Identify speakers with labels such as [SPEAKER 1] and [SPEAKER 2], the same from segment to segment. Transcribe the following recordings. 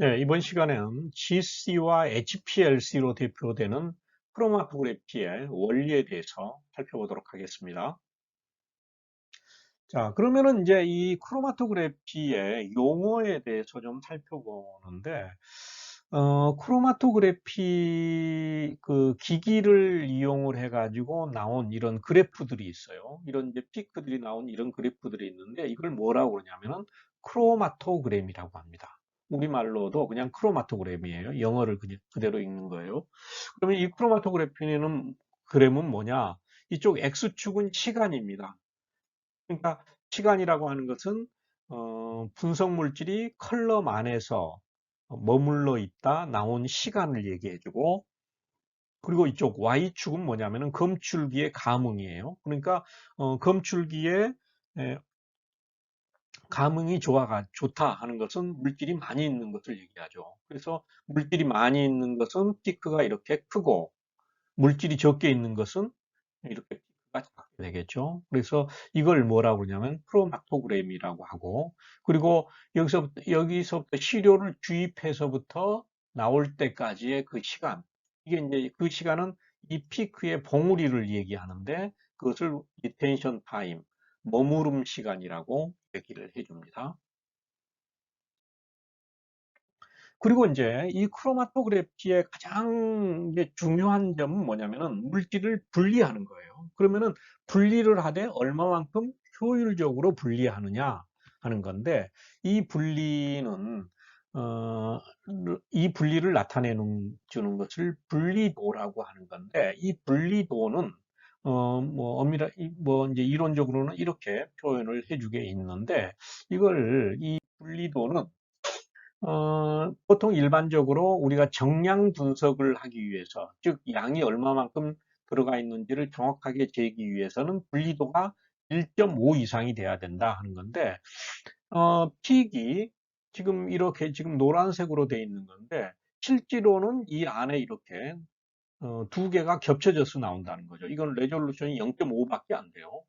[SPEAKER 1] 네, 이번 시간에는 GC와 HPLC로 대표되는 크로마토그래피의 원리에 대해서 살펴보도록 하겠습니다. 자, 그러면은 이제 이 크로마토그래피의 용어에 대해서 좀 살펴보는데, 크로마토그래피 그 기기를 이용을 해가지고 나온 이런 그래프들이 있어요. 이런 이제 피크들이 나온 이런 그래프들이 있는데, 이걸 뭐라고 그러냐면은 크로마토그램이라고 합니다. 우리말로도 그냥 크로마토그램이에요. 영어를 그대로 읽는 거예요. 그러면 이 크로마토그래피는 그램은 뭐냐? 이쪽 X축은 시간입니다. 그러니까 시간이라고 하는 것은 분석 물질이 컬럼 안에서 머물러 있다 나온 시간을 얘기해주고, 그리고 이쪽 Y축은 뭐냐면은 검출기의 감응이에요. 그러니까 검출기에 에, 감응이 좋다 하는 것은 물질이 많이 있는 것을 얘기하죠. 그래서 물질이 많이 있는 것은 피크가 이렇게 크고, 물질이 적게 있는 것은 이렇게 피크가 작게 되겠죠. 그래서 이걸 뭐라고 그러냐면 크로마토그램이라고 하고, 그리고 여기서부터 시료를 주입해서부터 나올 때까지의 그 시간, 이게 이제 그 시간은 이 피크의 봉우리를 얘기하는데, 그것을 리텐션 타임, 머무름 시간이라고 얘기를 해줍니다. 그리고 이제 이 크로마토그래피의 가장 이제 중요한 점은 뭐냐면은 물질을 분리하는 거예요. 그러면은 분리를 하되 얼마만큼 효율적으로 분리하느냐 하는 건데, 이 분리는 어, 이 분리를 나타내는 주는 것을 분리도라고 하는 건데, 이 분리도는 뭐 엄밀하 뭐 이제 이론적으로는 이렇게 표현을 해주게 있는데, 이 분리도는 보통 일반적으로 우리가 정량 분석을 하기 위해서, 즉 양이 얼마만큼 들어가 있는지를 정확하게 재기 위해서는 분리도가 1.5 이상이 돼야 된다 하는 건데, 픽이 지금 노란색으로 되어 있는 건데, 실제로는 이 안에 이렇게 두 개가 겹쳐져서 나온다는 거죠. 이건 레졸루션이 0.5밖에 안 돼요.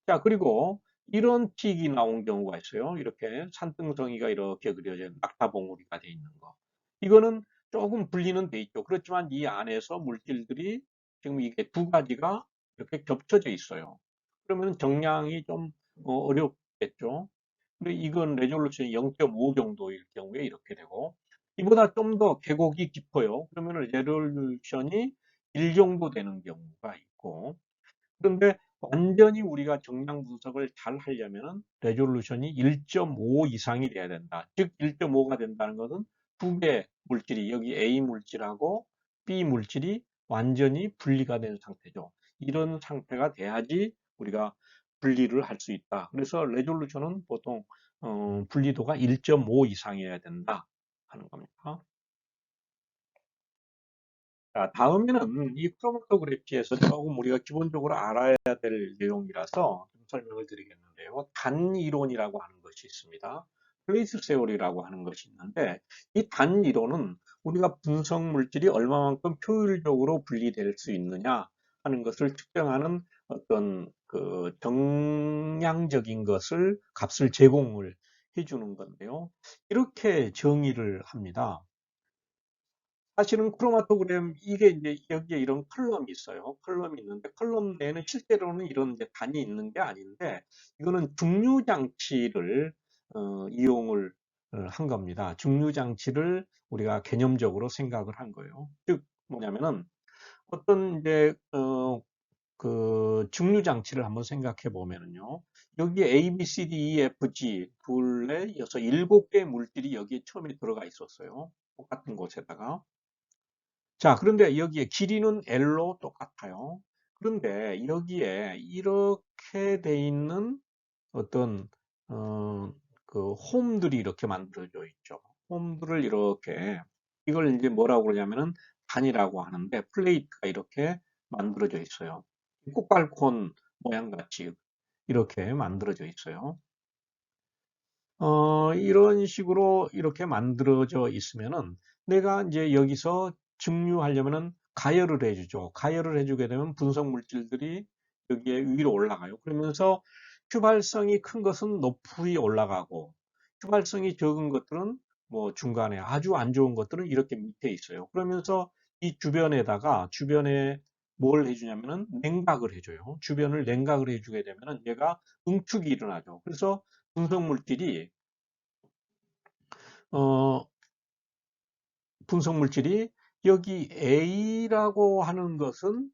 [SPEAKER 1] 자, 그리고 이런 틱이 나온 경우가 있어요. 이렇게 산등성이가 이렇게 그려져 낙타봉우리가 돼 있는 거. 이거는 조금 분리는 돼 있죠. 그렇지만 이 안에서 물질들이 지금 이게 두 가지가 이렇게 겹쳐져 있어요. 그러면 정량이 좀 어렵겠죠. 그리고 이건 레졸루션이 0.5 정도일 경우에 이렇게 되고, 이보다 좀 더 계곡이 깊어요. 그러면 레졸루션이 1 정도 되는 경우가 있고, 그런데 완전히 우리가 정량 분석을 잘 하려면은 레졸루션이 1.5 이상이 돼야 된다. 즉 1.5가 된다는 것은 두 개 물질이, 여기 A 물질하고 B 물질이 완전히 분리가 된 상태죠. 이런 상태가 돼야지 우리가 분리를 할 수 있다. 그래서 레졸루션은 보통 분리도가 1.5 이상이어야 된다 하는 겁니다. 자, 다음에는 이 크로마토그래피에서 조금 우리가 기본적으로 알아야 될 내용이라서 좀 설명을 드리겠는데요. 단이론이라고 하는 것이 있습니다. 플레이스 세오리라고 하는 것이 있는데, 이 단이론은 우리가 분석 물질이 얼마만큼 효율적으로 분리될 수 있느냐 하는 것을 측정하는 어떤 그 정량적인 값을 제공을 해주는 건데요. 이렇게 정의를 합니다. 사실은 크로마토그램 이게 이제 여기에 이런 컬럼이 있어요. 컬럼이 있는데 컬럼 내에는 실제로는 이런 이제 단이 있는 게 아닌데, 이거는 중류 장치를 이용을 한 겁니다. 중류 장치를 우리가 개념적으로 생각을 한 거예요. 즉 뭐냐면은 어떤 이제 그 중류 장치를 한번 생각해 보면은요. 여기에 A, B, C, D, E, F, G 둘에 이어서 7개의 물질이 여기에 처음에 들어가 있었어요. 똑같은 곳에다가. 자, 그런데 여기에 길이는 L로 똑같아요. 그런데 여기에 이렇게 돼 있는 어떤 그 홈들이 이렇게 만들어져 있죠. 홈들을 이렇게, 이걸 이제 뭐라고 그러냐면은 단이라고 하는데, 플레이트가 이렇게 만들어져 있어요. 꽃갈콘 모양 같이 이렇게 만들어져 있어요. 이런 식으로 이렇게 만들어져 있으면은 내가 이제 여기서 증류하려면은 가열을 해주죠. 가열을 해주게 되면 분석 물질들이 여기에 위로 올라가요. 그러면서 휘발성이 큰 것은 높이 올라가고, 휘발성이 적은 것들은 뭐 중간에 아주 안 좋은 것들은 이렇게 밑에 있어요. 그러면서 이 주변에 뭘 해주냐면은 냉각을 해줘요. 주변을 냉각을 해주게 되면은 얘가 응축이 일어나죠. 그래서 분석 물질이 어, 분석 물질이 여기 A라고 하는 것은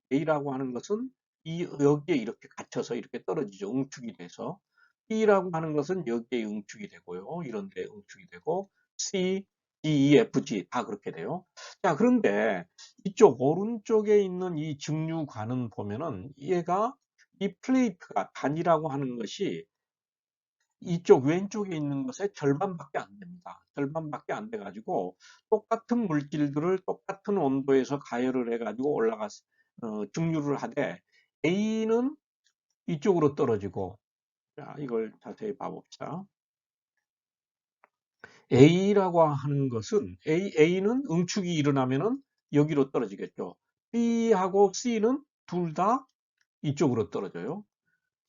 [SPEAKER 1] 이 여기에 이렇게 갇혀서 이렇게 떨어지죠. 응축이 돼서 B라고 하는 것은 여기에 응축이 되고요. 이런 데 응축이 되고 C, D, E, F, G 다 그렇게 돼요. 자, 그런데 이쪽 오른쪽에 있는 이 증류관은 보면은 얘가 이 플레이트가 단이라고 하는 것이 이쪽 왼쪽에 있는 것의 절반밖에 안 됩니다. 절반밖에 안 돼가지고 똑같은 물질들을 똑같은 온도에서 가열을 해가지고 증류를 하되 A는 이쪽으로 떨어지고, 자, 이걸 자세히 봐봅시다. A라고 하는 것은 A는 응축이 일어나면은 여기로 떨어지겠죠. B하고 C는 둘 다 이쪽으로 떨어져요.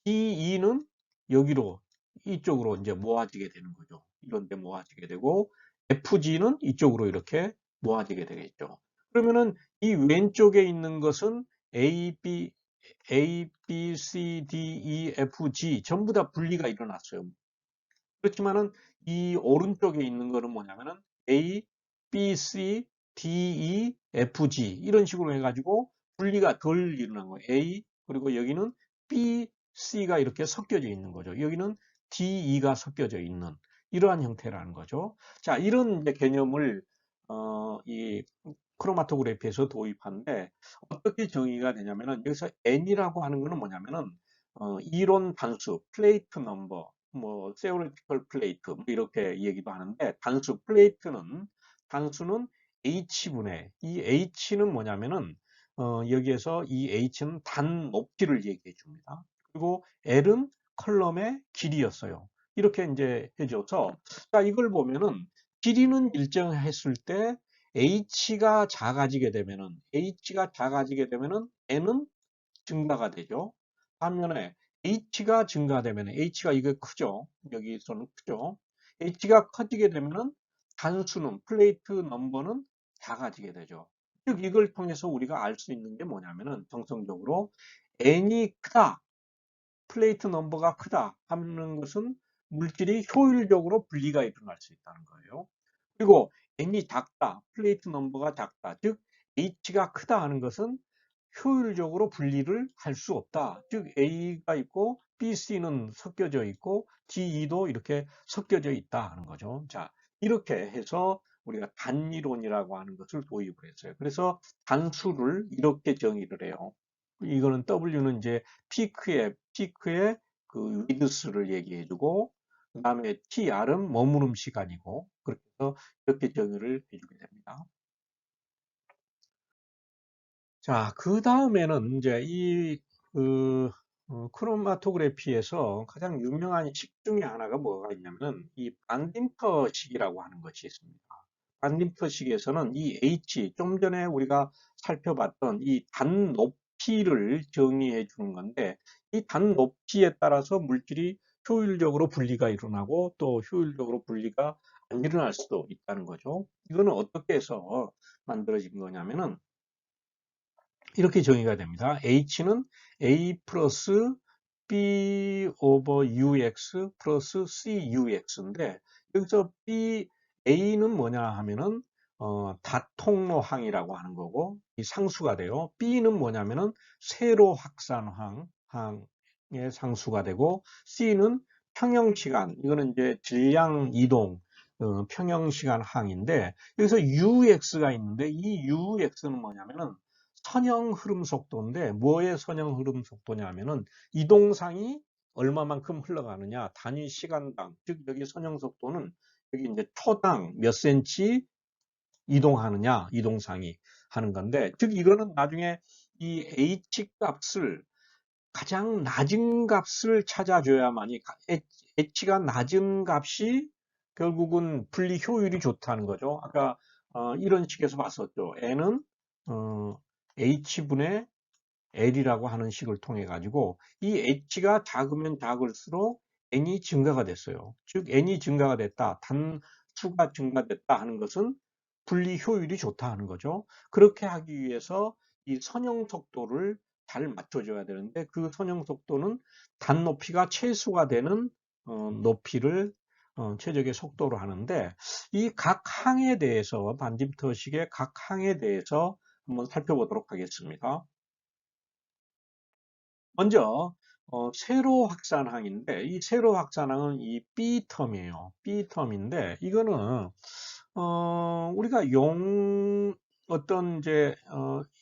[SPEAKER 1] E는 여기로 이쪽으로 이제 모아지게 되는 거죠. 이런 데 모아지게 되고 FG는 이쪽으로 이렇게 모아지게 되겠죠. 그러면은 이 왼쪽에 있는 것은 A, B, C, D, E, F, G 전부 다 분리가 일어났어요. 그렇지만은 이 오른쪽에 있는 거는 뭐냐면은 A, B, C, D, E, F, G 이런 식으로 해가지고 분리가 덜 일어난 거예요. A 그리고 여기는 B, C가 이렇게 섞여져 있는 거죠. 여기는 D, E가 섞여져 있는 이러한 형태라는 거죠. 자, 이런 이제 개념을 이 크로마토그래피에서 도입하는데 어떻게 정의가 되냐면은 여기서 N이라고 하는 거는 뭐냐면은 이론 단수, 플레이트 넘버, 뭐 theoretical plate 뭐 이렇게 얘기도 하는데 단수는 H분의 이 H는 뭐냐면은 여기에서 이 H는 단 높이를 얘기해 줍니다. 그리고 L은 컬럼의 길이였어요. 이렇게 이제 해줘서 자 이걸 보면은 길이는 일정했을 때 H가 작아지게 되면은 N은 증가가 되죠. 반면에 H가 증가되면 H가 이게 크죠. 여기서는 크죠. H가 커지게 되면은 단수는 플레이트 넘버는 작아지게 되죠. 즉 이걸 통해서 우리가 알 수 있는 게 뭐냐면은 정성적으로 N이 크다, 플레이트 넘버가 크다 하는 것은 물질이 효율적으로 분리가 일어날 수 있다는 거예요. 그리고 N이 작다, 플레이트 넘버가 작다, 즉 H가 크다 하는 것은 효율적으로 분리를 할 수 없다. 즉 A가 있고 B, C는 섞여져 있고 DE도 이렇게 섞여져 있다 하는 거죠. 자, 이렇게 해서 우리가 단이론이라고 하는 것을 도입을 했어요. 그래서 단수를 이렇게 정의를 해요. 이거는 W는 이제 피크의 그 위드스를 얘기해주고 그다음에 TR은 머무름 시간이고 그렇게 해서 이렇게 정의를 해주게 됩니다. 자, 그 다음에는 이제 크로마토그래피에서 가장 유명한 식 중에 하나가 뭐가 있냐면은 이 반딩터 식이라고 하는 것이 있습니다. 반딩터 식에서는 이 H, 좀 전에 우리가 살펴봤던 이 단 높이를 정의해 주는 건데 이 단 높이에 따라서 물질이 효율적으로 분리가 일어나고 또 효율적으로 분리가 안 일어날 수도 있다는 거죠. 이거는 어떻게 해서 만들어진 거냐면은 이렇게 정의가 됩니다. H는 A 플러스 B 오버 UX 플러스 CUX인데 여기서 A는 뭐냐 하면은 다통로항이라고 하는 거고 이 상수가 돼요. B는 뭐냐면은 세로 확산항의 상수가 되고 C는 평형시간 이거는 이제 질량 이동 평형시간 항인데 여기서 UX가 있는데 이 UX는 뭐냐면은 선형 흐름 속도인데 뭐의 선형 흐름 속도냐면은 이동상이 얼마만큼 흘러가느냐 단위 시간당 즉 여기 선형 속도는 여기 이제 초당 몇 센치 이동하느냐 이동상이 하는 건데 즉 이거는 나중에 이 H 값을 가장 낮은 값을 찾아줘야만이 H가 낮은 값이 결국은 분리 효율이 좋다는 거죠. 아까 이런 식에서 봤었죠. N은 H분의 L이라고 하는 식을 통해 가지고 이 H가 작으면 작을수록 N이 증가가 됐어요. 즉 N이 증가가 됐다. 수가 증가됐다 하는 것은 분리 효율이 좋다 하는 거죠. 그렇게 하기 위해서 이 선형 속도를 잘 맞춰줘야 되는데 그 선형 속도는 단 높이가 최소가 되는 높이를 최적의 속도로 하는데 이 각 항에 대해서 반짐터식의 각 항에 대해서 한번 살펴보도록 하겠습니다. 먼저 세로 확산항인데 이 세로 확산항은 이 B텀이에요. B텀인데 이거는 우리가 어떤 이제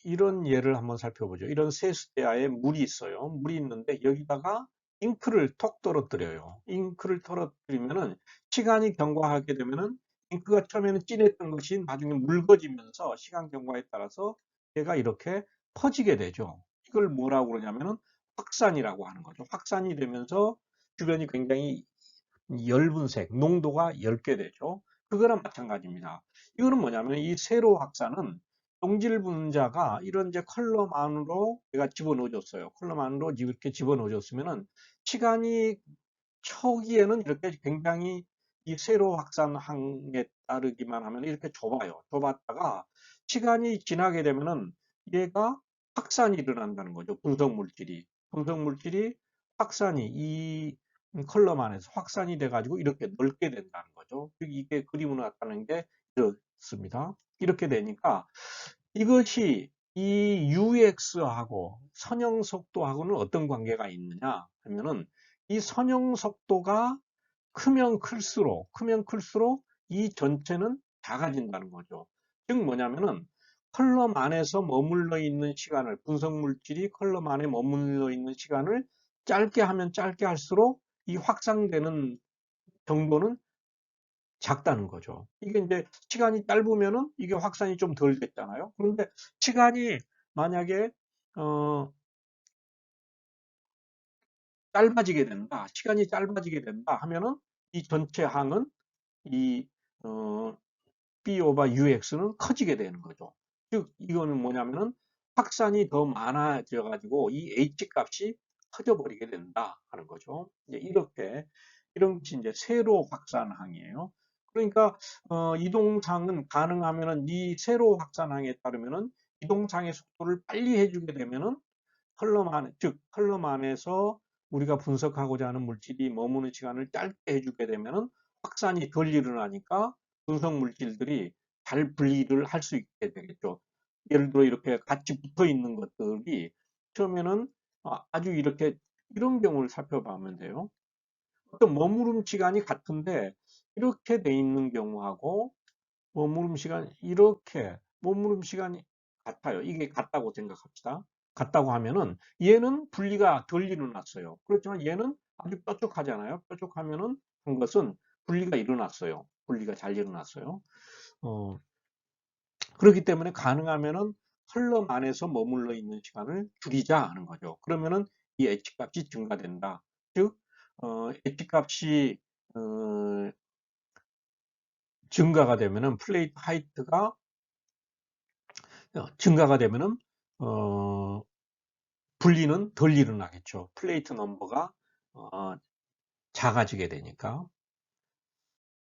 [SPEAKER 1] 이런 예를 한번 살펴보죠. 이런 세수대야에 물이 있어요. 물이 있는데 여기다가 잉크를 톡 떨어뜨려요. 잉크를 떨어뜨리면은 시간이 경과하게 되면은 잉크가 처음에는 진했던 것이 나중에 묽어지면서 시간 경과에 따라서 얘가 이렇게 퍼지게 되죠. 이걸 뭐라고 그러냐면은 확산이라고 하는 거죠. 확산이 되면서 주변이 굉장히 엷은색, 농도가 엷게 되죠. 그거랑 마찬가지입니다. 이거는 뭐냐면 이 세로 확산은 동질 분자가 이런 이제 컬럼 안으로 내가 집어넣어줬어요. 컬럼 안으로 이렇게 집어넣어줬으면은 시간이 초기에는 이렇게 굉장히 이 세로 확산항에 따르기만 하면 이렇게 좁아요. 좁았다가 시간이 지나게 되면은 얘가 확산이 일어난다는 거죠. 분석 물질이. 분석 물질이 확산이 이 컬럼 안에서 확산이 돼가지고 이렇게 넓게 된다는 거죠. 이게 그림으로 나타나는 게 이렇습니다. 이렇게 되니까 이것이 이 UX하고 선형 속도하고는 어떤 관계가 있느냐 하면은 이 선형 속도가 크면 클수록 이 전체는 작아진다는 거죠. 즉 뭐냐면은 컬럼 안에서 머물러 있는 시간을 분석 물질이 컬럼 안에 머물러 있는 시간을 짧게 하면 짧게 할수록 이 확산되는 정도는 작다는 거죠. 이게 이제 시간이 짧으면은 이게 확산이 좀 덜 됐잖아요. 그런데 시간이 만약에 어, 시간이 짧아지게 된다 하면은 이 전체 항은 이 어, B 오버 UX는 커지게 되는 거죠. 즉 이거는 뭐냐면은 확산이 더 많아져 가지고 이 H 값이 커져 버리게 된다 하는 거죠. 이제 이런 것이 이제 세로 확산항이에요. 그러니까 이동상은 가능하면은 이 세로 확산항에 따르면은 이동상의 속도를 빨리 해주게 되면은 즉 컬럼 안에서 우리가 분석하고자 하는 물질이 머무는 시간을 짧게 해주게 되면은 확산이 덜 일어나니까 분석 물질들이 잘 분리를 할 수 있게 되겠죠. 예를 들어 이렇게 같이 붙어 있는 것들이 처음에는 아주 이렇게 이런 경우를 살펴보면 돼요. 어떤 머무름 시간이 같은데 이렇게 돼 있는 경우하고 머무름 시간이 같아요. 이게 같다고 생각합시다. 같다고 하면은 얘는 분리가 덜 일어났어요. 그렇지만 얘는 아주 뾰족하잖아요. 뾰족하면은 한 것은 분리가 일어났어요. 분리가 잘 일어났어요. 어, 그렇기 때문에 가능하면은 컬럼 안에서 머물러 있는 시간을 줄이자 하는 거죠. 그러면은 이 H 값이 증가된다. 즉, H 값이 증가가 되면은 플레이트 하이트가 증가가 되면은 어, 분리는 덜 일어나겠죠. 플레이트 넘버가 작아지게 되니까.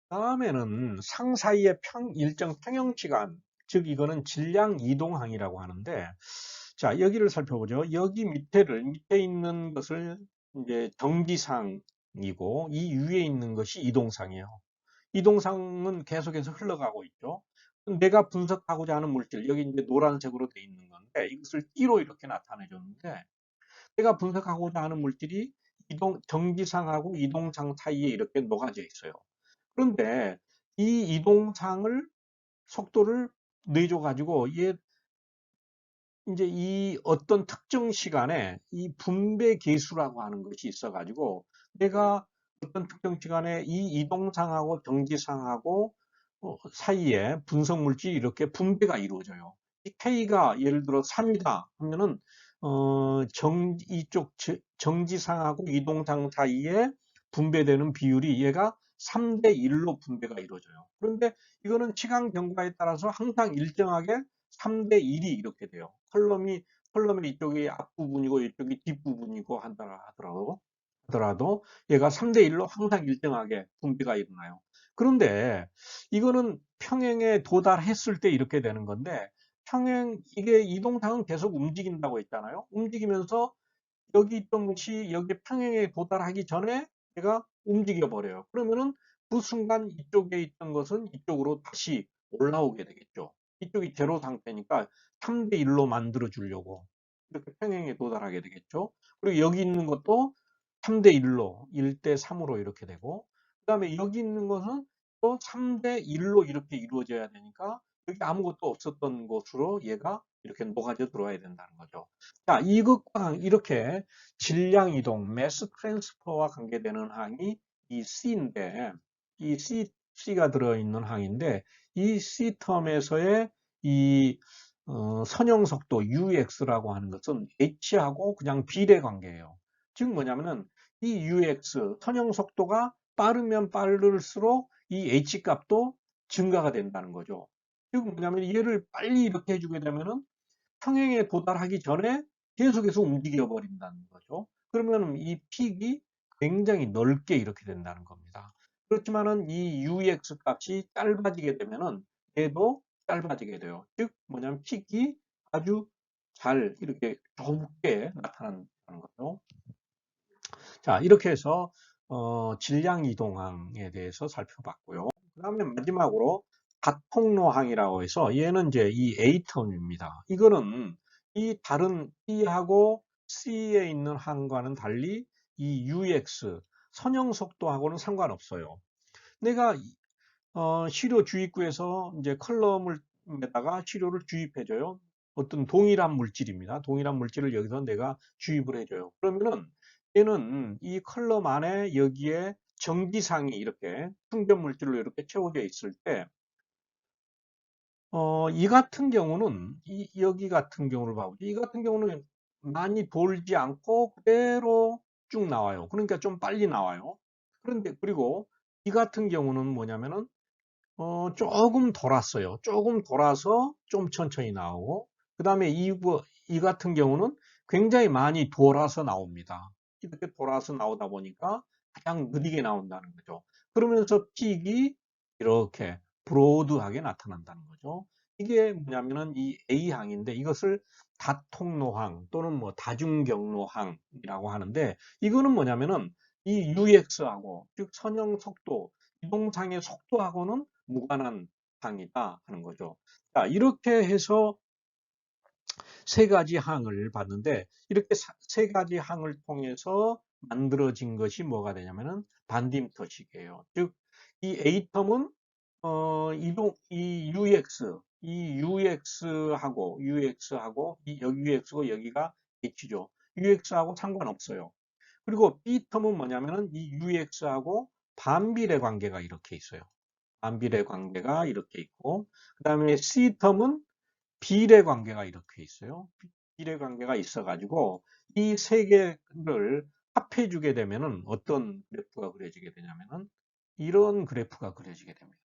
[SPEAKER 1] 다음에는 상 사이의 일정 평형 시간, 즉 이거는 질량 이동항이라고 하는데, 자 여기를 살펴보죠. 여기 밑에 있는 것을 이제 정지상이고 이 위에 있는 것이 이동상이에요. 이동상은 계속해서 흘러가고 있죠. 내가 분석하고자 하는 물질, 여기 이제 노란색으로 되어 있는 건데 이것을 띠로 이렇게 나타내 줬는데 내가 분석하고자 하는 물질이 정지상하고 이동상 사이에 이렇게 녹아져 있어요. 그런데 이 이동상을 속도를 내줘 가지고 얘 이제 이 어떤 특정 시간에 이 분배 계수라고 하는 것이 있어 가지고 내가 어떤 특정 시간에 이 이동상하고 정지상하고 사이에 분석 물질이 이렇게 분배가 이루어져요. 이 K가 예를 들어 3이다 하면은 이쪽 정지상하고 이동상 사이에 분배되는 비율이 얘가 3대 1로 분배가 이루어져요. 그런데 이거는 시간 경과에 따라서 항상 일정하게 3대 1이 이렇게 돼요. 컬럼의 이쪽이 앞부분이고 이쪽이 뒷부분이고 하더라도 얘가 3대 1로 항상 일정하게 분배가 일어나요. 그런데 이거는 평행에 도달했을 때 이렇게 되는 건데 이게 이동상은 계속 움직인다고 했잖아요. 움직이면서 여기 있던 것이 여기 평행에 도달하기 전에 얘가 움직여 버려요. 그러면은 그 순간 이쪽에 있던 것은 이쪽으로 다시 올라오게 되겠죠. 이쪽이 제로 상태니까 3대 1로 만들어 주려고 이렇게 평행에 도달하게 되겠죠. 그리고 여기 있는 것도 3대 1로 1대 3으로 이렇게 되고 그다음에 여기 있는 것은 또 3대 1로 이렇게 이루어져야 되니까 여기 아무것도 없었던 곳으로 얘가 이렇게 녹아져 들어와야 된다는 거죠. 자, 이것과 이렇게 질량 이동, 매스 트랜스퍼와 관계되는 항이 이 C인데, 이 C가 들어있는 항인데, 이 C 텀에서의 이 선형 속도 UX라고 하는 것은 H하고 그냥 비례 관계예요. 즉 뭐냐면은 이 UX 선형 속도가 빠르면 빠를수록 이 H 값도 증가가 된다는 거죠. 즉 뭐냐면 얘를 빨리 이렇게 해주게 되면은 평행에 도달하기 전에 계속해서 움직여 버린다는 거죠. 그러면 이 픽이 굉장히 넓게 이렇게 된다는 겁니다. 그렇지만은 이 UX 값이 짧아지게 되면은 얘도 짧아지게 돼요. 즉 뭐냐면 픽이 아주 잘 이렇게 좁게 나타난다는 거죠. 자, 이렇게 해서 질량 이동항에 대해서 살펴봤고요. 그 다음에 마지막으로 다통로항이라고 해서 얘는 이제 이 A텀입니다. 이거는 이 다른 B하고 C에 있는 항과는 달리 이 UX 선형 속도하고는 상관없어요. 내가 시료 주입구에서 이제 컬럼에다가 시료를 주입해줘요. 어떤 동일한 물질입니다. 동일한 물질을 여기서 내가 주입을 해줘요. 그러면은 얘는 이 컬럼 안에 여기에 전기상이 이렇게 충전 물질로 이렇게 채워져 있을 때, 이 같은 경우는 여기 같은 경우를 봐보죠. 이 같은 경우는 많이 돌지 않고 그대로 쭉 나와요. 그러니까 좀 빨리 나와요. 그런데 그리고 이 같은 경우는 뭐냐면은 조금 돌았어요. 조금 돌아서 좀 천천히 나오고, 그 다음에 이 같은 경우는 굉장히 많이 돌아서 나옵니다. 이렇게 돌아서 나오다 보니까 가장 느리게 나온다는 거죠. 그러면서 픽이 이렇게 브로드하게 나타난다는 거죠. 이게 뭐냐면은 이 A항인데 이것을 다통로항 또는 뭐 다중경로항이라고 하는데 이거는 뭐냐면은 이 UX하고 즉 선형 속도, 이동상의 속도하고는 무관한 항이다 하는 거죠. 자, 이렇게 해서 세 가지 항을 봤는데 이렇게 세 가지 항을 통해서 만들어진 것이 뭐가 되냐면은 반딤터식이에요. 즉, 이 A텀은 이 UX하고 여기 UX고 여기가 H죠. UX하고 상관없어요. 그리고 B텀은 뭐냐면은 이 UX하고 반비례 관계가 이렇게 있어요. 반비례 관계가 이렇게 있고, 그 다음에 C텀은 비례 관계가 이렇게 있어요. 비례 관계가 있어가지고, 이 세 개를 합해주게 되면은 어떤 그래프가 그려지게 되냐면은, 이런 그래프가 그려지게 됩니다.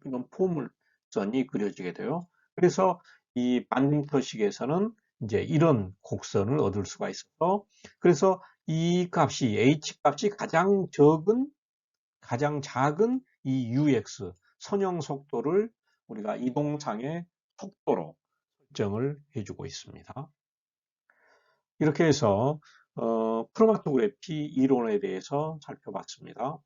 [SPEAKER 1] 이런 포물선이 그려지게 돼요. 그래서 이 반딩터식에서는 이제 이런 곡선을 얻을 수가 있어서, 그래서 이 값이, H 값이 가장 작은 이 UX, 선형 속도를 우리가 이동상의 속도로 설정을 해주고 있습니다. 이렇게 해서 크로마토그래피 이론에 대해서 살펴봤습니다.